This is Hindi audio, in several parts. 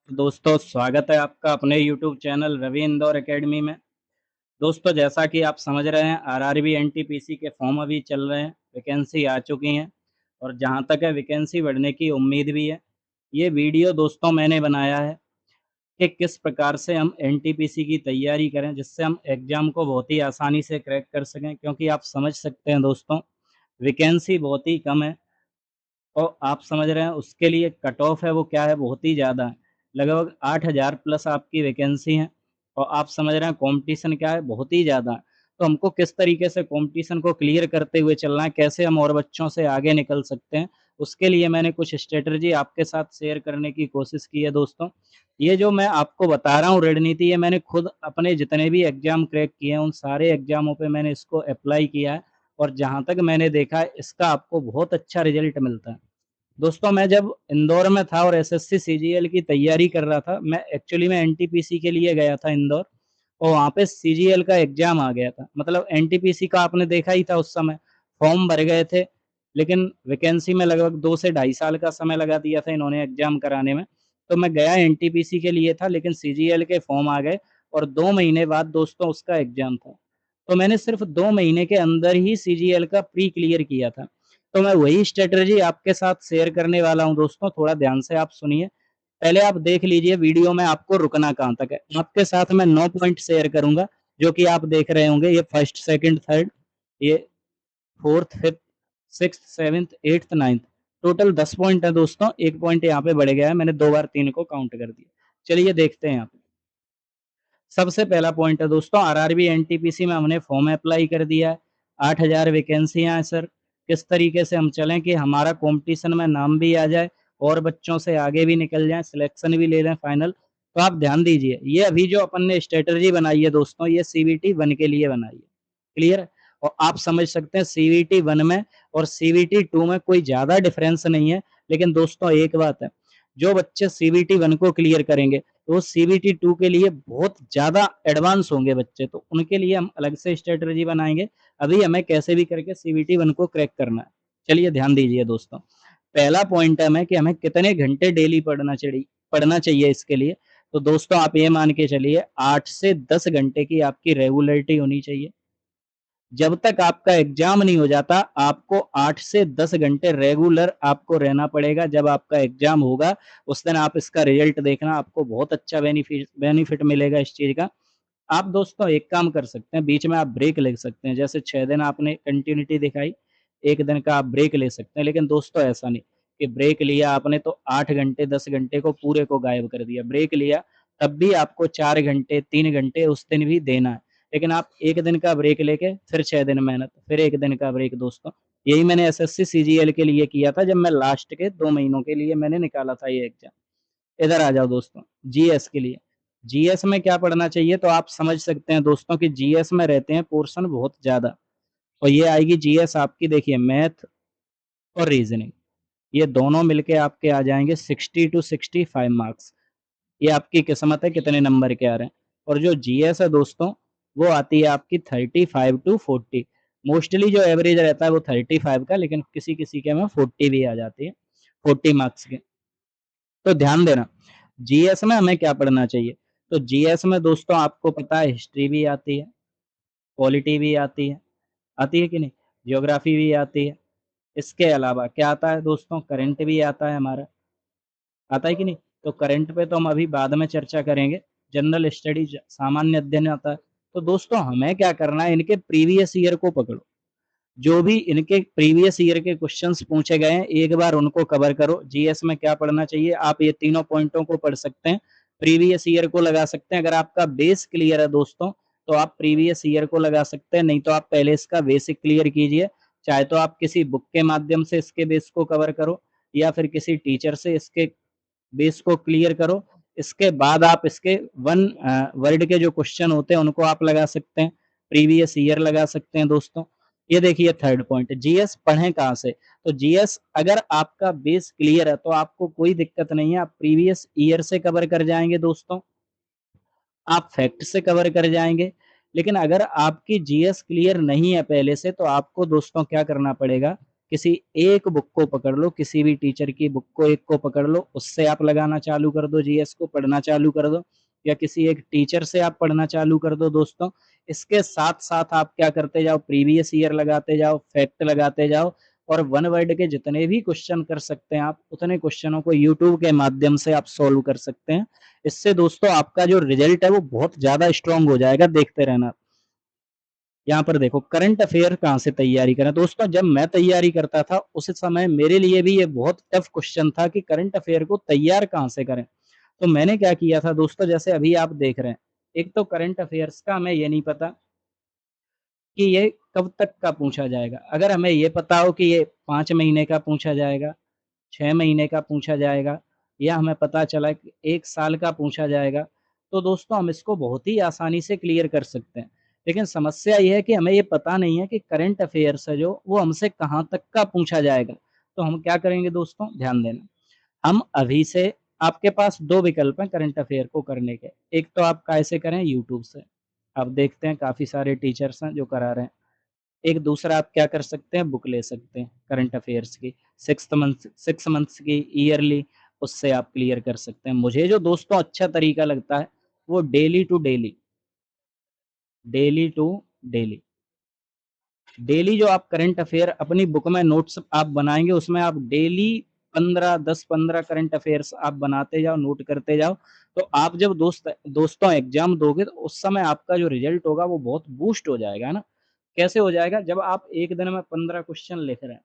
दोस्तों स्वागत है आपका अपने YouTube channel Ravi Indore academy में। दोस्तों जैसा कि आप समझ रहे हैं आरआरबी एनटीपीसी के फॉर्म अभी चल रहे हैं, वैकेंसी आ चुकी हैं और जहां तक है वैकेंसी बढ़ने की उम्मीद भी है। ये वीडियो दोस्तों मैंने बनाया है कि किस प्रकार से हम एनटीपीसी की तैयारी करें जिससे हम एग्ज़ाम को बहुत ही आसानी से क्रैक कर सकें, क्योंकि आप समझ सकते हैं दोस्तों वैकेंसी बहुत ही कम है। और आप समझ रहे हैं उसके लिए कट ऑफ है वो क्या है, बहुत ही ज़्यादा है। लगभग 8000 प्लस आपकी वैकेंसी है और आप समझ रहे हैं कॉम्पिटिशन क्या है, बहुत ही ज़्यादा है। तो हमको किस तरीके से कॉम्पिटिशन को क्लियर करते हुए चलना है, कैसे हम और बच्चों से आगे निकल सकते हैं, उसके लिए मैंने कुछ स्ट्रैटेजी आपके साथ शेयर करने की कोशिश की है दोस्तों। ये जो मैं आपको बता रहा हूँ रणनीति, ये मैंने खुद अपने जितने भी एग्ज़ाम क्रैक किए हैं, उन सारे एग्ज़ामों पे मैंने इसको अप्लाई किया है और जहाँ तक मैंने देखा है, इसका आपको बहुत अच्छा रिज़ल्ट मिलता है। दोस्तों मैं जब इंदौर में था और एसएससी सीजीएल की तैयारी कर रहा था, मैं एक्चुअली में एनटीपीसी के लिए गया था इंदौर और वहाँ पे सीजीएल का एग्ज़ाम आ गया था। मतलब एनटीपीसी का आपने देखा ही था उस समय, फॉर्म भर गए थे, लेकिन वैकेंसी में लगभग 2 से ढाई साल का समय लगा दिया था इन्होंने एग्ज़ाम कराने में। तो मैं गया एनटीपीसी के लिए था, लेकिन सीजीएल के फॉर्म आ गए और 2 महीने बाद दोस्तों उसका एग्ज़ाम था। तो मैंने सिर्फ़ 2 महीने के अंदर ही सीजीएल का प्री क्लियर किया था। तो मैं वही स्ट्रैटेजी आपके साथ शेयर करने वाला हूँ दोस्तों, थोड़ा ध्यान से आप सुनिए। पहले आप देख लीजिए वीडियो में आपको रुकना कहाँ तक है। आपके साथ मैं 9 पॉइंट शेयर करूँगा, जो कि आप देख रहे होंगे, ये फर्स्ट, सेकंड, थर्ड, ये fourth, fifth, sixth, seventh, eighth, ninth, total 10 point है दोस्तों। 1 पॉइंट यहाँ पे बढ़ गया है, मैंने 2 बार 3 को काउंट कर दिया। चलिए देखते हैं यहाँ पे। सबसे पहला पॉइंट है दोस्तों, आरआरबी एनटीपीसी में हमने फॉर्म अप्लाई कर दिया है। 8000 वैकेंसियां हैं सर। किस तरीके से हम चलें कि हमारा कंपटीशन में नाम भी आ जाए और बच्चों से आगे भी निकल जाए, सिलेक्शन भी ले लें फाइनल। तो आप ध्यान दीजिए, ये अभी जो अपन ने स्ट्रेटजी बनाई है दोस्तों, ये सीवीटी 1 के लिए बनाई है। क्लियर? और आप समझ सकते हैं सीवीटी 1 में और सीवीटी 2 में कोई ज़्यादा डिफरेंस नहीं है। लेकिन दोस्तों एक बात है, जो बच्चे सीवीटी 1 को क्लियर करेंगे तो सीबीटी 2 के लिए बहुत ज़्यादा एडवांस होंगे बच्चे, तो उनके लिए हम अलग से स्ट्रैटेजी बनाएँगे। अभी हमें कैसे भी करके सीबीटी 1 को क्रैक करना है। चलिए ध्यान दीजिए दोस्तों। पहला पॉइंट है हमें कि हमें कितने घंटे डेली पढ़ना चाहिए इसके लिए। तो दोस्तों आप ये मान के चलिए 8 से 10 घंटे की आपकी रेगुलरिटी होनी चाहिए। जब तक आपका एग्जाम नहीं हो जाता, आपको 8 से 10 घंटे रेगुलर आपको रहना पड़ेगा। जब आपका एग्जाम होगा, उस दिन आप इसका रिजल्ट देखना, आपको बहुत अच्छा बेनिफिट मिलेगा इस चीज़ का। आप दोस्तों एक काम कर सकते हैं, बीच में आप ब्रेक ले सकते हैं। जैसे 6 दिन आपने कंटिन्यूटी दिखाई, 1 दिन का आप ब्रेक ले सकते हैं। लेकिन दोस्तों ऐसा नहीं कि ब्रेक लिया आपने तो 8 घंटे, 10 घंटे को पूरे को गायब कर दिया। ब्रेक लिया, तब भी आपको 4 घंटे, 3 घंटे उस दिन भी देना है। लेकिन आप 1 दिन का ब्रेक लेके फिर 6 दिन मेहनत, फिर 1 दिन का ब्रेक दोस्तों। यही मैंने एसएससी सीजीएल के लिए किया था, जब मैं लास्ट के 2 महीनों के लिए मैंने निकाला था ये एग्ज़ाम। इधर आ जाओ दोस्तों, जीएस के लिए। जीएस में क्या पढ़ना चाहिए, तो आप समझ सकते हैं दोस्तों कि जीएस में रहते हैं पोर्शन बहुत ज़्यादा। और ये आएगी जीएस आपकी, देखिए मैथ और रीज़निंग, ये दोनों मिलके आपके आ जाएँगे 60 टू 65 मार्क्स। ये आपकी किस्मत है कितने नंबर के आ रहे हैं। और जो जीएस है दोस्तों, वो आती है आपकी 35 टू 40। मोस्टली जो एवरेज रहता है वो 35 का, लेकिन किसी-किसी के में 40 भी आ जाती है, 40 मार्क्स के। तो ध्यान देना, जीएस में हमें क्या पढ़ना चाहिए? तो जीएस में दोस्तों आपको पता है हिस्ट्री भी आती है, पॉलिटी भी आती है कि नहीं? ज्योग्राफी भी आती है। इसके अलावा क्या आता है दोस्तों? करंट भी आता है हमारा, आता है कि नहीं? तो करंट पे तो हम अभी बाद में चर्चा करेंगे। जनरल स्टडीज़, सामान्य अध्ययन आता है। तो दोस्तों हमें क्या करना है, इनके प्रीवियस ईयर को पकड़ो। जो भी इनके प्रीवियस ईयर के क्वेश्चंस पूछे गए हैं, एक बार उनको कवर करो। जीएस में क्या पढ़ना चाहिए, आप ये तीनों पॉइंटों को पढ़ सकते हैं। प्रीवियस ईयर को लगा सकते हैं। अगर आपका बेस क्लियर है दोस्तों, तो आप प्रीवियस ईयर को लगा सकते हैं, नहीं तो आप पहले इसका बेसिक क्लियर कीजिए। चाहे तो आप किसी बुक के माध्यम से इसके बेस को कवर करो या फिर किसी टीचर से इसके बेस को क्लियर करो। इसके बाद आप इसके वर्ड के जो क्वेश्चन होते हैं उनको आप लगा सकते हैं, प्रीवियस ईयर लगा सकते हैं दोस्तों। ये देखिए थर्ड पॉइंट, जीएस पढ़ें कहाँ से? तो जीएस अगर आपका बेस क्लियर है तो आपको कोई दिक्कत नहीं है, आप प्रीवियस ईयर से कवर कर जाएँगे दोस्तों, आप फैक्ट से कवर कर जाएँगे। लेकिन अगर आपकी जीएस क्लियर नहीं है पहले से, तो आपको दोस्तों क्या करना पड़ेगा, किसी एक बुक को पकड़ लो, किसी भी टीचर की बुक को एक को पकड़ लो, उससे आप लगाना चालू कर दो, जीएस को पढ़ना चालू कर दो, या किसी एक टीचर से आप पढ़ना चालू कर दो दोस्तों। इसके साथ-साथ आप क्या करते जाओ, प्रीवियस ईयर लगाते जाओ, फैक्ट लगाते जाओ, और वन वर्ड के जितने भी क्वेश्चन कर सकते हैं आप, उतने क्वेश्चनों को यूट्यूब के माध्यम से आप सॉल्व कर सकते हैं। इससे दोस्तों आपका जो रिजल्ट है वो बहुत ज़्यादा स्ट्रॉन्ग हो जाएगा, देखते रहना। यहाँ पर देखो करंट अफेयर कहाँ से तैयारी करें दोस्तों। जब मैं तैयारी करता था उस समय मेरे लिए भी ये बहुत टफ क्वेश्चन था कि करंट अफेयर को तैयार कहाँ से करें। तो मैंने क्या किया था दोस्तों, जैसे अभी आप देख रहे हैं, एक तो करंट अफेयर्स का हमें ये नहीं पता कि ये कब तक का पूछा जाएगा। अगर हमें ये पता हो कि ये 5 महीने का पूछा जाएगा, 6 महीने का पूछा जाएगा, या हमें पता चला कि 1 साल का पूछा जाएगा, तो दोस्तों हम इसको बहुत ही आसानी से क्लियर कर सकते हैं। लेकिन समस्या ये है कि हमें ये पता नहीं है कि करंट अफेयर्स है जो, वो हमसे कहाँ तक का पूछा जाएगा। तो हम क्या करेंगे दोस्तों, ध्यान देना। हम अभी से, आपके पास 2 विकल्प हैं करंट अफेयर को करने के। एक तो आप कैसे करें, यूट्यूब से। आप देखते हैं काफ़ी सारे टीचर्स हैं जो करा रहे हैं। एक दूसरा आप क्या कर सकते हैं, बुक ले सकते हैं करंट अफेयर्स की, 6 मंथ्स की ईयरली, उससे आप क्लियर कर सकते हैं। मुझे जो दोस्तों अच्छा तरीका लगता है वो डेली टू डेली डेली जो आप करंट अफेयर अपनी बुक में नोट्स आप बनाएंगे, उसमें आप डेली 15 करंट अफेयर्स आप बनाते जाओ, नोट करते जाओ। तो आप जब दोस्तों एग्जाम दोगे तो उस समय आपका जो रिजल्ट होगा वो बहुत बूस्ट हो जाएगा ना। कैसे हो जाएगा, जब आप एक दिन में 15 क्वेश्चन लिख रहे हैं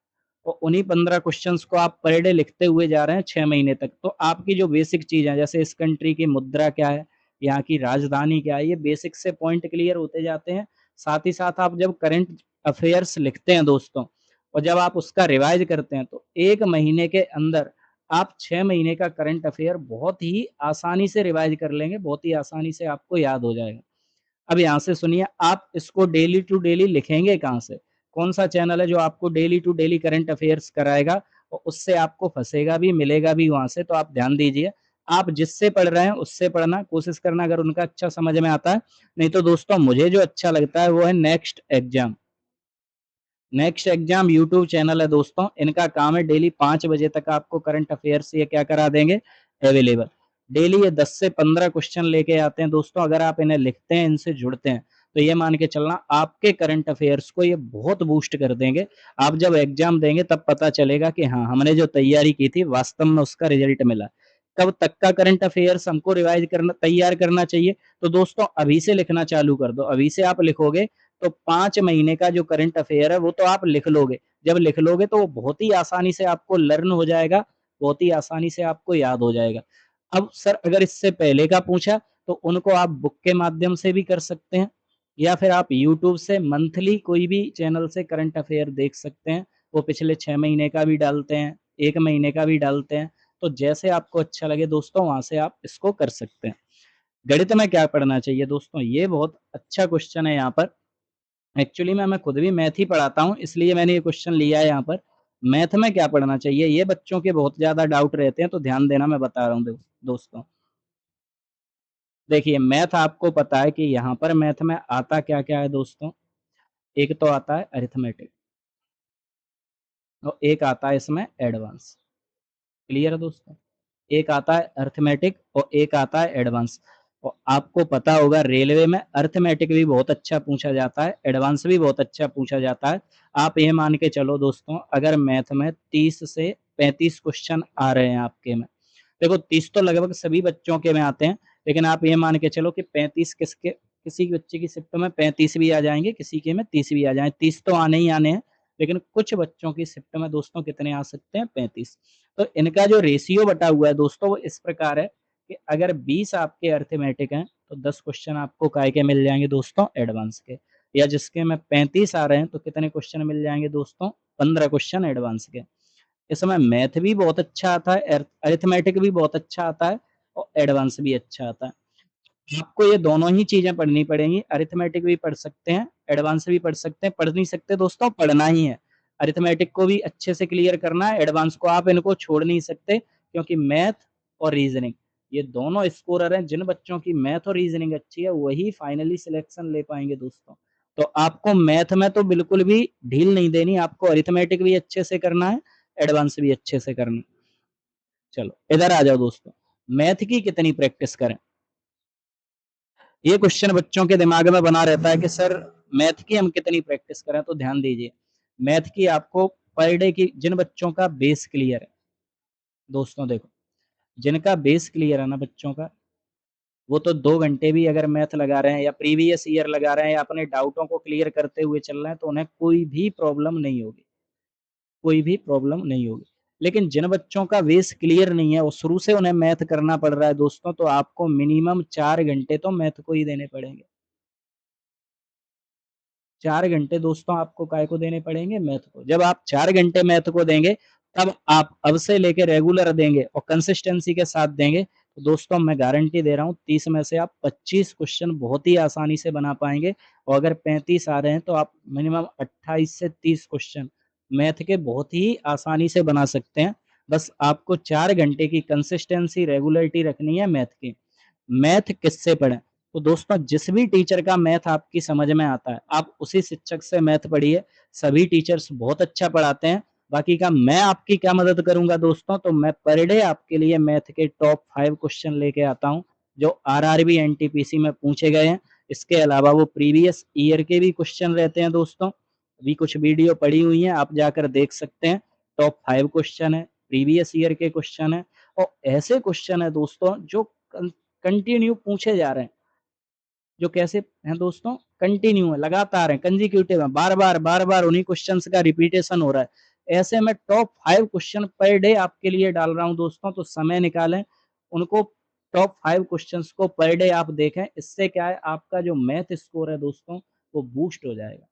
और उन्हीं 15 क्वेश्चंस को आप पर डे लिखते हुए जा रहे हैं 6 महीने तक, तो आपकी जो बेसिक चीज है, जैसे इस कंट्री की मुद्रा क्या है, यहाँ की राजधानी क्या है, ये बेसिक से पॉइंट क्लियर होते जाते हैं। साथ ही साथ आप जब करंट अफेयर्स लिखते हैं दोस्तों, और जब आप उसका रिवाइज करते हैं, तो 1 महीने के अंदर आप 6 महीने का करंट अफेयर बहुत ही आसानी से रिवाइज कर लेंगे, बहुत ही आसानी से आपको याद हो जाएगा। अब यहाँ से सुनिए, आप इसको डेली टू डेली लिखेंगे कहाँ से? कौन सा चैनल है जो आपको daily to daily current affairs कराएगा और उससे आपको फंसेगा भी, मिलेगा भी वहाँ से? तो आप ध्यान दीजिए, आप जिससे पढ़ रहे हैं उससे पढ़ना कोशिश करना, अगर उनका अच्छा समझ में आता है। नहीं तो दोस्तों मुझे जो अच्छा लगता है वो है next exam. Next exam YouTube channel है दोस्तों, इनका काम है डेली 5 बजे तक आपको करंट अफेयर्स ये क्या करा देंगे, अवेलेबल। डेली ये 10 से 15 क्वेश्चन लेके आते हैं दोस्तों। अगर आप इन्हें लिखते हैं, इनसे जुड़ते हैं, तो ये मान के चलना आपके करंट अफेयर्स को ये बहुत बूस्ट कर देंगे। आप जब एग्जाम देंगे तब पता चलेगा कि हाँ, हमने जो तैयारी की थी वास्तव में उसका रिजल्ट मिला। कब तक का करंट अफेयर्स हमको रिवाइज करना, तैयार करना चाहिए? तो दोस्तों अभी से लिखना चालू कर दो। अभी से आप लिखोगे तो 5 महीने का जो करंट अफेयर है वो तो आप लिख लोगे। जब लिख लोगे तो वो बहुत ही आसानी से आपको लर्न हो जाएगा, बहुत ही आसानी से आपको याद हो जाएगा। अब सर अगर इससे पहले का पूछा, तो उनको आप बुक के माध्यम से भी कर सकते हैं, या फिर आप यूट्यूब से मंथली कोई भी चैनल से करंट अफेयर देख सकते हैं। वो पिछले 6 महीने का भी डालते हैं, 1 महीने का भी डालते हैं। तो जैसे आपको अच्छा लगे दोस्तों, वहां से आप इसको कर सकते हैं। गणित में क्या पढ़ना चाहिए दोस्तों, ये बहुत अच्छा क्वेश्चन है यहाँ पर। एक्चुअली मैं खुद भी मैथ ही पढ़ाता हूँ, इसलिए मैंने ये क्वेश्चन लिया है यहाँ पर। मैथ में क्या पढ़ना चाहिए, ये बच्चों के बहुत ज़्यादा डाउट रहते हैं, तो ध्यान देना, मैं बता रहा हूँ दोस्तों। देखिए मैथ आपको पता है कि यहाँ पर मैथ में आता क्या-क्या है दोस्तों। एक तो आता है अरिथमेटिक और एक आता है इसमें एडवांस। क्लियर है दोस्तों? एक आता है अरिथमेटिक और एक आता है एडवांस। और आपको पता होगा रेलवे में अरिथमेटिक भी बहुत अच्छा पूछा जाता है, एडवांस भी बहुत अच्छा पूछा जाता है। आप ये मान के चलो दोस्तों, अगर मैथ में 30 से 35 क्वेश्चन आ रहे हैं आपके में, देखो 30 तो लगभग सभी बच्चों के में आते हैं, लेकिन आप ये मान के चलो कि 35 किसके, किसी बच्चे की शिफ्ट में 35 भी आ जाएँगे, किसी के में 30 भी आ जाएँ। 30 तो आने ही आने हैं, लेकिन कुछ बच्चों की शिफ्ट में दोस्तों कितने आ सकते हैं, 35। तो इनका जो रेशियो बटा हुआ है दोस्तों वो इस प्रकार है कि अगर 20 आपके अरिथमेटिक हैं, तो 10 क्वेश्चन आपको काय के मिल जाएँगे दोस्तों, एडवांस के। या जिसके में 35 आ रहे हैं, तो कितने क्वेश्चन मिल जाएँगे दोस्तों, 15 क्वेश्चन एडवांस के। इसमें मैथ भी बहुत अच्छा आता है, अरिथमेटिक भी बहुत अच्छा आता है और एडवांस भी अच्छा आता है। आपको ये दोनों ही चीज़ें पढ़नी पड़ेंगी, अरिथमेटिक भी पढ़ सकते हैं, एडवांस भी पढ़ सकते हैं, पढ़ नहीं सकते दोस्तों, पढ़ना ही है। अरिथमेटिक को भी अच्छे से क्लियर करना है, एडवांस को आप इनको छोड़ नहीं सकते, क्योंकि मैथ और रीज़निंग ये दोनों स्कोरर हैं। जिन बच्चों की मैथ और रीज़निंग अच्छी है, वही फाइनली सिलेक्शन ले पाएँगे दोस्तों। तो आपको मैथ में तो बिल्कुल भी ढील नहीं देनी, आपको अरिथमेटिक भी अच्छे से करना है, एडवांस भी अच्छे से करना है। चलो इधर आ जाओ दोस्तों, मैथ की कितनी प्रैक्टिस करें? ये क्वेश्चन बच्चों के दिमाग में बना रहता है कि सर मैथ की हम कितनी प्रैक्टिस करें, तो ध्यान दीजिए, मैथ की आपको पर डे की, जिन बच्चों का बेस क्लियर है दोस्तों, देखो जिनका बेस क्लियर है ना बच्चों का, वो तो 2 घंटे भी अगर मैथ लगा रहे हैं या प्रीवियस ईयर लगा रहे हैं या अपने डाउटों को क्लियर करते हुए चल रहे हैं, तो उन्हें कोई भी प्रॉब्लम नहीं होगी, कोई भी प्रॉब्लम नहीं होगी। लेकिन जिन बच्चों का बेस क्लियर नहीं है और शुरू से उन्हें मैथ करना पड़ रहा है दोस्तों, तो आपको मिनिमम 4 घंटे तो मैथ को ही देने पड़ेंगे। 4 घंटे दोस्तों आपको काय को देने पड़ेंगे? मैथ को। जब आप 4 घंटे मैथ को देंगे, तब आप अब से लेके रेगुलर देंगे और कंसिस्टेंसी के साथ देंगे, तो दोस्तों मैं गारंटी दे रहा हूँ 30 में से आप 25 क्वेश्चन बहुत ही आसानी से बना पाएंगे, और अगर 35 आ रहे हैं तो आप मिनिमम 28 से 30 क्वेश्चन मैथ के बहुत ही आसानी से बना सकते हैं। बस आपको 4 घंटे की कंसिस्टेंसी, रेगुलरिटी रखनी है मैथ की। मैथ किससे पढ़ें? तो दोस्तों जिस भी टीचर का मैथ आपकी समझ में आता है, आप उसी शिक्षक से मैथ पढ़िए। सभी टीचर्स बहुत अच्छा पढ़ाते हैं। बाकी का मैं आपकी क्या मदद करूंगा दोस्तों, तो मैं पर डे आपके लिए मैथ के टॉप 5 क्वेश्चन लेके आता हूं, जो आरआरबी एनटीपीसी में पूछे गए हैं। इसके अलावा वो प्रीवियस ईयर के भी क्वेश्चन रहते हैं दोस्तों, अभी कुछ वीडियो पड़ी हुई हैं, आप जाकर देख सकते हैं। टॉप 5 क्वेश्चन है, प्रीवियस ईयर के क्वेश्चन है, और ऐसे क्वेश्चन है दोस्तों जो कंटिन्यू पूछे जा रहे हैं, जो कैसे हैं दोस्तों, कंटिन्यू है, लगातार है, कंजिक्यूटिव है, बार बार उन्हीं क्वेश्चंस का रिपीटेशन हो रहा है। ऐसे में टॉप 5 क्वेश्चन पर डे आपके लिए डाल रहा हूं दोस्तों, तो समय निकालें, उनको टॉप 5 क्वेश्चंस को पर डे आप देखें। इससे क्या है, आपका जो मैथ स्कोर है दोस्तों, वो बूस्ट हो जाएगा।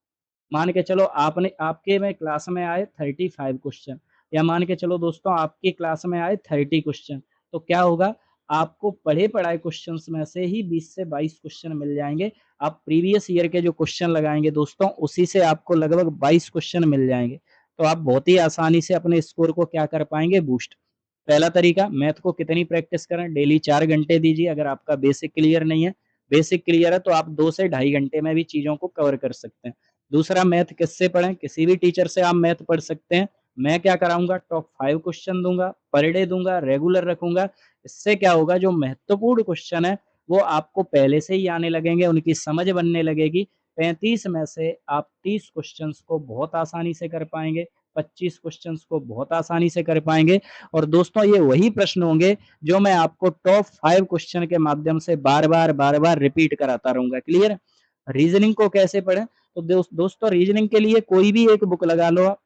मान के चलो आपने, आपके में क्लास में आए 35 क्वेश्चन, या मान के चलो दोस्तों आपकी क्लास में आए 30 क्वेश्चन, तो क्या होगा, आपको पढ़े पढ़ाए क्वेश्चंस में से ही 20 से 22 क्वेश्चन मिल जाएंगे। आप प्रीवियस ईयर के जो क्वेश्चन लगाएंगे दोस्तों, उसी से आपको लगभग 22 क्वेश्चन मिल जाएंगे। तो आप बहुत ही आसानी से अपने स्कोर को क्या कर पाएंगे, बूस्ट। पहला तरीका, मैथ को कितनी प्रैक्टिस करें, डेली 4 घंटे दीजिए। अगर आपका बेसिक क्लियर नहीं है, बेसिक क्लियर है तो आप 2 से ढाई घंटे में भी चीजों को कवर कर सकते हैं। दूसरा, मैथ किससे पढ़ें, किसी भी टीचर से आप मैथ पढ़ सकते हैं। मैं क्या कराऊंगा, टॉप 5 क्वेश्चन दूंगा, पर डे दूंगा, रेगुलर रखूंगा। इससे क्या होगा, जो महत्वपूर्ण क्वेश्चन है वो आपको पहले से ही आने लगेंगे, उनकी समझ बनने लगेगी। 35 में से आप 30 क्वेश्चंस को बहुत आसानी से कर पाएंगे, 25 क्वेश्चंस को बहुत आसानी से कर पाएंगे। और दोस्तों ये वही प्रश्न होंगे जो मैं आपको टॉप 5 क्वेश्चन के माध्यम से बार बार रिपीट कराता रहूंगा। क्लियर? रीजनिंग को कैसे पढ़ें, तो दोस्तों रीजनिंग के लिए कोई भी एक बुक लगा लो आप,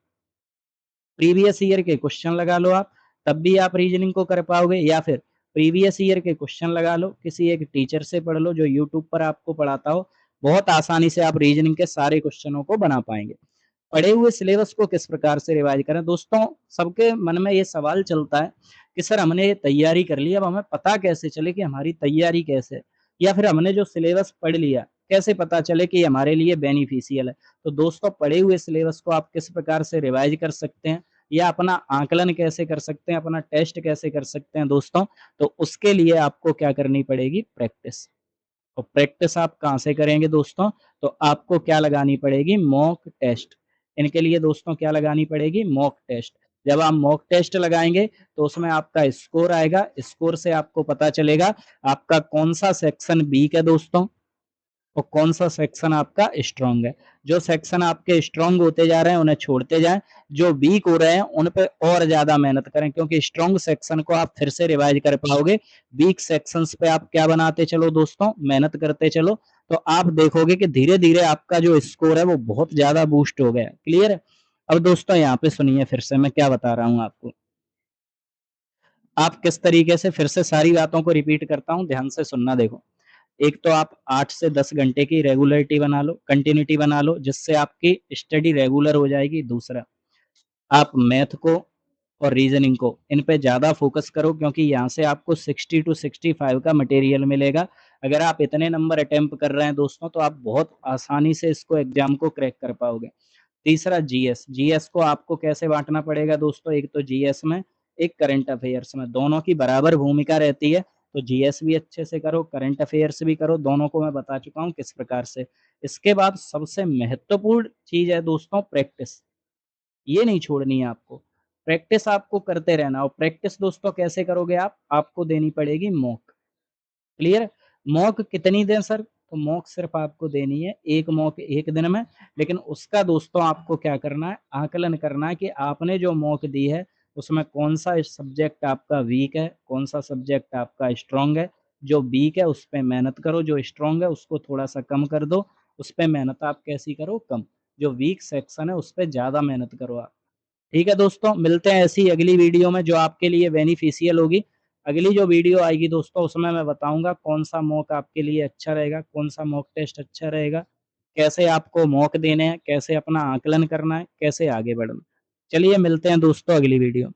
प्रीवियस ईयर के क्वेश्चन लगा लो आप, तब भी आप रीजनिंग को कर पाओगे। या फिर प्रीवियस ईयर के क्वेश्चन लगा लो, किसी एक टीचर से पढ़ लो जो यूट्यूब पर आपको पढ़ाता हो, बहुत आसानी से आप रीजनिंग के सारे क्वेश्चनों को बना पाएंगे। पढ़े हुए सिलेबस को किस प्रकार से रिवाइज करें, दोस्तों सबके मन में ये सवाल चलता है कि सर हमने ये तैयारी कर ली, अब हमें पता कैसे चले कि हमारी तैयारी कैसे है, या फिर हमने जो सिलेबस पढ़ लिया कैसे पता चले कि हमारे लिए बेनिफिशियल है। तो दोस्तों पढ़े हुए सिलेबस को आप किस प्रकार से रिवाइज कर सकते हैं, या अपना आकलन कैसे कर सकते हैं, अपना टेस्ट कैसे कर सकते हैं दोस्तों, तो उसके लिए आपको क्या करनी पड़ेगी, प्रैक्टिस। और प्रैक्टिस आप कहाँ से करेंगे दोस्तों, तो आपको क्या लगानी पड़ेगी, मॉक टेस्ट। इनके लिए दोस्तों क्या लगानी पड़ेगी, मॉक टेस्ट। जब आप मॉक टेस्ट लगाएंगे तो उसमें आपका स्कोर आएगा, स्कोर से आपको पता चलेगा आपका कौन सा सेक्शन वीक है दोस्तों, और कौन सा सेक्शन आपका स्ट्रांग है। जो सेक्शन आपके स्ट्रांग होते जा रहे हैं उन्हें छोड़ते जाएं, जो वीक हो रहे हैं उन पे और ज्यादा मेहनत करें, क्योंकि स्ट्रांग सेक्शन को आप फिर से रिवाइज कर पाओगे। वीक सेक्शंस पे आप क्या बनाते चलो दोस्तों, मेहनत करते चलो, तो आप देखोगे कि धीरे धीरे आपका जो स्कोर है वो बहुत ज्यादा बूस्ट हो गया। क्लियर है? अब दोस्तों यहाँ पे सुनिए, फिर से मैं क्या बता रहा हूँ आपको, आप किस तरीके से, फिर से सारी बातों को रिपीट करता हूँ, ध्यान से सुनना। देखो, एक तो आप 8 से 10 घंटे की रेगुलरिटी बना लो, कंटिन्यूटी बना लो, जिससे आपकी स्टडी रेगुलर हो जाएगी। दूसरा, आप मैथ को और रीजनिंग को, इन पे ज़्यादा फोकस करो, क्योंकि यहाँ से आपको 60 टू 65 का मटेरियल मिलेगा। अगर आप इतने नंबर अटेम्प्ट कर रहे हैं दोस्तों, तो आप बहुत आसानी से इसको एग्जाम को क्रैक कर पाओगे। तीसरा, जीएस। जीएस को आपको कैसे बांटना पड़ेगा दोस्तों, एक तो जीएस में, एक करंट अफेयर्स में, दोनों की बराबर भूमिका रहती है। तो जीएस भी अच्छे से करो, करंट अफेयर्स भी करो, दोनों को मैं बता चुका हूँ किस प्रकार से। इसके बाद सबसे महत्वपूर्ण चीज़ है दोस्तों प्रैक्टिस, ये नहीं छोड़नी है आपको। प्रैक्टिस आपको करते रहना और प्रैक्टिस दोस्तों कैसे करोगे आप? आपको देनी पड़ेगी मॉक। क्लियर? मॉक कितनी दें सर? तो मॉक सिर्फ़ आपको देनी है 1 मॉक 1 दिन में, लेकिन उसका दोस्तों आपको क्या करना है, आकलन करना है कि आपने जो मॉक दी है, उसमें कौन-सा सब्जेक्ट आपका वीक है, कौन-सा सब्जेक्ट आपका स्ट्रॉन्ग है। जो वीक है उस पे मेहनत करो, जो स्ट्रॉन्ग है उसको थोड़ा-सा कम कर दो, उस पे मेहनत आप कैसी करो? कम। जो वीक सेक्शन है उस पे ज़्यादा मेहनत करो आप। ठीक है दोस्तों, मिलते हैं ऐसी अगली वीडियो में जो आपके लिए बेनिफिशियल होगी। अगली जो वीडियो आएगी दोस्तों उसमें मैं बताऊँगा कौन-सा मॉक आपके लिए अच्छा रहेगा, कौन-सा मॉक टेस्ट अच्छा रहेगा, कैसे आपको मॉक देने हैं, कैसे अपना आकलन करना है, कैसे आगे बढ़ना है। चलिए मिलते हैं दोस्तों अगली वीडियो